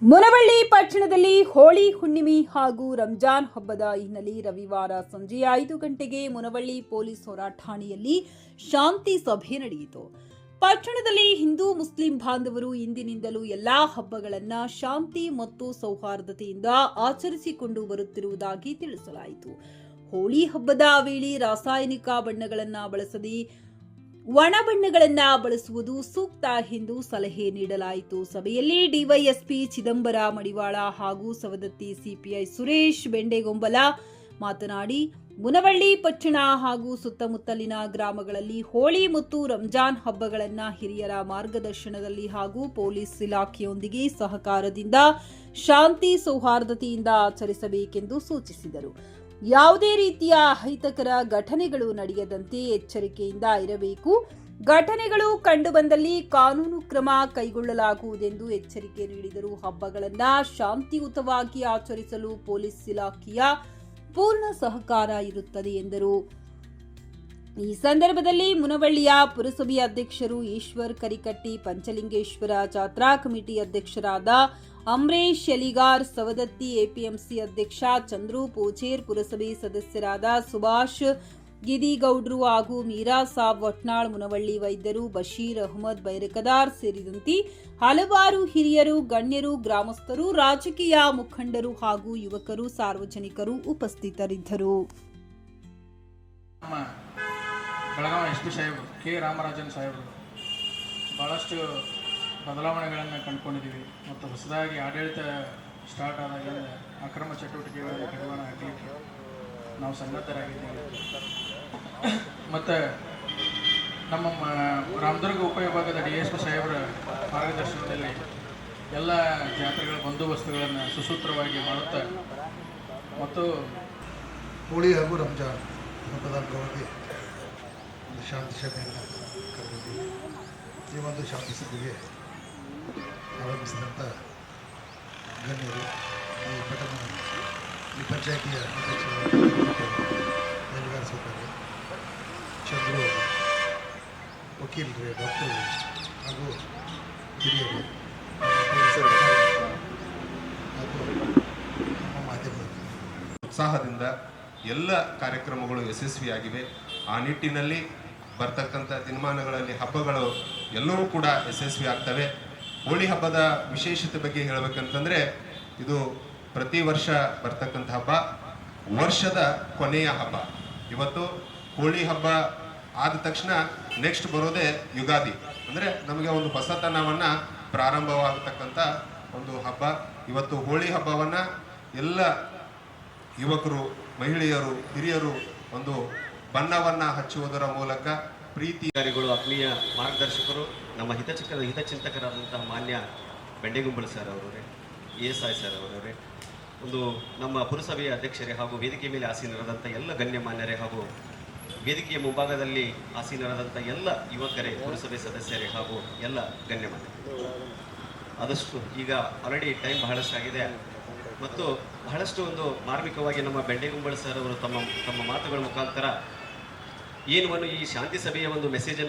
ಮುನವಳ್ಳಿ ಪಟ್ಟಣದಲ್ಲಿ ಹೋಳಿ ಹುಣ್ಣಿಮೆ ಹಾಗೂ ರಂಜಾನ್ ಹಬ್ಬದ ಹಿನ್ನೆಲೆ ರವಿವಾರ ಸಂಜೆ 5 ಗಂಟೆಗೆ ಮುನವಳ್ಳಿ ಪೊಲೀಸ್ ಹೊರಠಾಣೆಯಲ್ಲಿ ಶಾಂತಿ ಸಭೆ ನಡೆಯಿತು. ಪಟ್ಟಣದಲ್ಲಿ ಹಿಂದೂ ಮುಸ್ಲಿಂ ಬಾಂಧವರು ಇಂದಿನಿಂದಲೂ ಎಲ್ಲಾ ಹಬ್ಬಗಳನ್ನು ಶಾಂತಿ ಮತ್ತು ಸೌಹಾರ್ದತೆಯಿಂದ ಆಚರಿಸಿಕೊಂಡು ಬರುತ್ತಿರುವುದಾಗಿ ತಿಳಿಸಲಾಯಿತು. ಹೋಳಿ ಹಬ್ಬದ ವೇಳೆ ರಾಸಾಯನಿಕ ಬಣ್ಣಗಳನ್ನು ಬಳಸದೆ ಒಣ ಬಣ್ಣಗಳನ್ನು ಬಳಸುವುದು ಸೂಕ್ತ ಎಂದು ಸಲಹೆ ನೀಡಲಾಯಿತು. ಸಭೆಯಲ್ಲಿ ಡಿವೈಎಸ್ಪಿ ಚಿದಂಬರ ಮಡಿವಾಳ ಹಾಗೂ ಸವದತ್ತಿ ಸಿಪಿಐ ಸುರೇಶ್ ಬೆಂಡೆಗೊಂಬಲ ಮಾತನಾಡಿ, ಮುನವಳ್ಳಿ ಪಟ್ಟಣ ಹಾಗೂ ಸುತ್ತಮುತ್ತಲಿನ ಗ್ರಾಮಗಳಲ್ಲಿ ಹೋಳಿ ಮತ್ತು ರಂಜಾನ್ ಹಬ್ಬಗಳನ್ನು ಹಿರಿಯರ ಮಾರ್ಗದರ್ಶನದಲ್ಲಿ ಹಾಗೂ ಪೊಲೀಸ್ ಇಲಾಖೆಯೊಂದಿಗೆ ಸಹಕಾರದಿಂದ ಶಾಂತಿ ಸೌಹಾರ್ದತೆಯಿಂದ ಆಚರಿಸಬೇಕೆಂದು ಸೂಚಿಸಿದರು. ಯಾವುದೇ ರೀತಿಯ ಅಹಿತಕರ ಘಟನೆಗಳು ನಡೆಯದಂತೆ ಎಚ್ಚರಿಕೆಯಿಂದ ಇರಬೇಕು. ಘಟನೆಗಳು ಕಂಡುಬಂದಲ್ಲಿ ಕಾನೂನು ಕ್ರಮ ಕೈಗೊಳ್ಳಲಾಗುವುದೆಂದು ಎಚ್ಚರಿಕೆ ನೀಡಿದರು. ಹಬ್ಬಗಳನ್ನು ಶಾಂತಿಯುತವಾಗಿ ಆಚರಿಸಲು ಪೊಲೀಸ್ ಇಲಾಖೆಯ ಪೂರ್ಣ ಸಹಕಾರ ಇರುತ್ತದೆ ಎಂದರು. ಈ ಸಂದರ್ಭದಲ್ಲಿ ಮುನವಳ್ಳಿಯ ಪುರಸಭೆಯ ಅಧ್ಯಕ್ಷರು ಈಶ್ವರ್ ಕರಿಕಟ್ಟಿ, ಪಂಚಲಿಂಗೇಶ್ವರ ಜಾತ್ರಾ ಕಮಿಟಿ ಅಧ್ಯಕ್ಷರಾದ ಅಮರೇಶ್ ಯಲಿಗಾರ್, ಸವದತ್ತಿ ಎಪಿಎಂಸಿ ಅಧ್ಯಕ್ಷ ಚಂದ್ರು ಪೂಜೇರ್, ಪುರಸಭೆ ಸದಸ್ಯರಾದ ಸುಭಾಷ್ ಗಿದಿಗೌಡ್ರು ಹಾಗೂ ಮೀರಾ ಸಾಬ್ ವಟ್ನಾಳ್, ಮುನವಳ್ಳಿ ವೈದ್ಯರು ಬಶೀರ್ ಅಹಮದ್ ಬೈರಕದಾರ್ ಸೇರಿದಂತೆ ಹಲವಾರು ಹಿರಿಯರು, ಗಣ್ಯರು, ಗ್ರಾಮಸ್ಥರು, ರಾಜಕೀಯ ಮುಖಂಡರು ಹಾಗೂ ಯುವಕರು, ಸಾರ್ವಜನಿಕರು ಉಪಸ್ಥಿತರಿದ್ದರು. ಬೆಳಗಾವಿ ಎಸ್ ಪಿ ಸಾಹೇಬರು ಕೆ ರಾಮರಾಜನ್ ಸಾಹೇಬರು ಭಾಳಷ್ಟು ಬದಲಾವಣೆಗಳನ್ನು ಕಂಡುಕೊಂಡಿದ್ದೀವಿ ಮತ್ತು ಹೊಸದಾಗಿ ಆಡಳಿತ ಸ್ಟಾರ್ಟ್ ಆದಾಗಿಂದ ಅಕ್ರಮ ಚಟುವಟಿಕೆಗಳಿಗೆ ಕಡಿವಾಣ ಹಾಕಲಿಕ್ಕೆ ನಾವು ಸನ್ನದ್ಧರಾಗಿದ್ದೀವಿ. ಮತ್ತು ನಮ್ಮ ರಾಮದುರ್ಗ ಉಪವಿಭಾಗದ DSP ಸಾಹೇಬರ ಮಾರ್ಗದರ್ಶನದಲ್ಲಿ ಎಲ್ಲ ಜಾತ್ರೆಗಳ ಬಂದೋಬಸ್ತುಗಳನ್ನು ಸುಸೂತ್ರವಾಗಿ ಮಾಡುತ್ತಾ ಮತ್ತು ಹೋಳಿ ಹಾಗೂ ರಂಜಾನ್ ಹಬ್ಬದ ಅಂಗವಾಗಿ ಒಂದು ಶಾಂತಿ ಸಭೆಯನ್ನು ಕರೆದಿದ್ದೀವಿ. ಈ ಒಂದು ಶಾಂತಿ ಸಭೆಗೆ ಆಗಮಿಸಿದಂಥ ಗಣ್ಯರು, ಈ ಪಟ್ಟಣದ ಈ ಪಂಚಾಯಿತಿಯ ಅಧ್ಯಕ್ಷರು ಯಲಿಗಾರ್ ಸೌಕರ್ಯ, ಚಂದ್ರು, ವಕೀಲರು, ಡಾಕ್ಟರು ಹಾಗೂ ಹಿರಿಯರು ಹಾಗೂ ನಮ್ಮ ಮಾಧ್ಯಮದ ಉತ್ಸಾಹದಿಂದ ಎಲ್ಲ ಕಾರ್ಯಕ್ರಮಗಳು ಯಶಸ್ವಿಯಾಗಿವೆ. ಆ ನಿಟ್ಟಿನಲ್ಲಿ ಬರ್ತಕ್ಕಂಥ ದಿನಮಾನಗಳಲ್ಲಿ ಹಬ್ಬಗಳು ಎಲ್ಲವೂ ಕೂಡ ಯಶಸ್ವಿ ಆಗ್ತವೆ. ಹೋಳಿ ಹಬ್ಬದ ವಿಶೇಷತೆ ಬಗ್ಗೆ ಹೇಳಬೇಕಂತಂದರೆ, ಇದು ಪ್ರತಿ ವರ್ಷ ಬರ್ತಕ್ಕಂಥ ಹಬ್ಬ, ವರ್ಷದ ಕೊನೆಯ ಹಬ್ಬ. ಇವತ್ತು ಹೋಳಿ ಹಬ್ಬ ಆದ ತಕ್ಷಣ ನೆಕ್ಸ್ಟ್ ಬರೋದೇ ಯುಗಾದಿ, ಅಂದರೆ ನಮಗೆ ಒಂದು ಹೊಸತನವನ್ನು ಪ್ರಾರಂಭವಾಗತಕ್ಕಂಥ ಒಂದು ಹಬ್ಬ. ಇವತ್ತು ಹೋಳಿ ಹಬ್ಬವನ್ನು ಎಲ್ಲ ಯುವಕರು, ಮಹಿಳೆಯರು, ಹಿರಿಯರು ಒಂದು ಬಣ್ಣವನ್ನು ಹಚ್ಚುವುದರ ಮೂಲಕ ಪ್ರೀತಿಗಾರಿಗಳು, ಆತ್ಮೀಯ ಮಾರ್ಗದರ್ಶಕರು, ನಮ್ಮ ಹಿತಚಿಂತಕರಾದಂತಹ ಮಾನ್ಯ ಬೆಂಡೆಗುಂಬಳ ಸರ್ ಅವರವರೇ, ESI ಸರ್ ಅವರವರೇ, ಒಂದು ನಮ್ಮ ಪುರಸಭೆಯ ಅಧ್ಯಕ್ಷರೇ ಹಾಗೂ ವೇದಿಕೆ ಮೇಲೆ ಆಸೀನರಾದಂಥ ಎಲ್ಲ ಗಣ್ಯಮಾನ್ಯರೇ ಹಾಗೂ ವೇದಿಕೆಯ ಮುಂಭಾಗದಲ್ಲಿ ಆಸೀನರಾದಂಥ ಎಲ್ಲ ಯುವಕರೇ, ಪುರಸಭೆ ಸದಸ್ಯರೇ ಹಾಗೂ ಎಲ್ಲ ಗಣ್ಯಮಾನ್ಯರು. ಆದಷ್ಟು ಈಗ ಆಲ್ರೆಡಿ ಟೈಮ್ ಬಹಳಷ್ಟಾಗಿದೆ ಮತ್ತು ಬಹಳಷ್ಟು ಒಂದು ಮಾರ್ಮಿಕವಾಗಿ ನಮ್ಮ ಬೆಂಡೆಗುಂಬಳ ಸರ್ ಅವರು ತಮ್ಮ ಮಾತುಗಳ ಮುಖಾಂತರ ಏನು ಈ ಶಾಂತಿ ಸಭೆಯ ಒಂದು ಮೆಸೇಜ್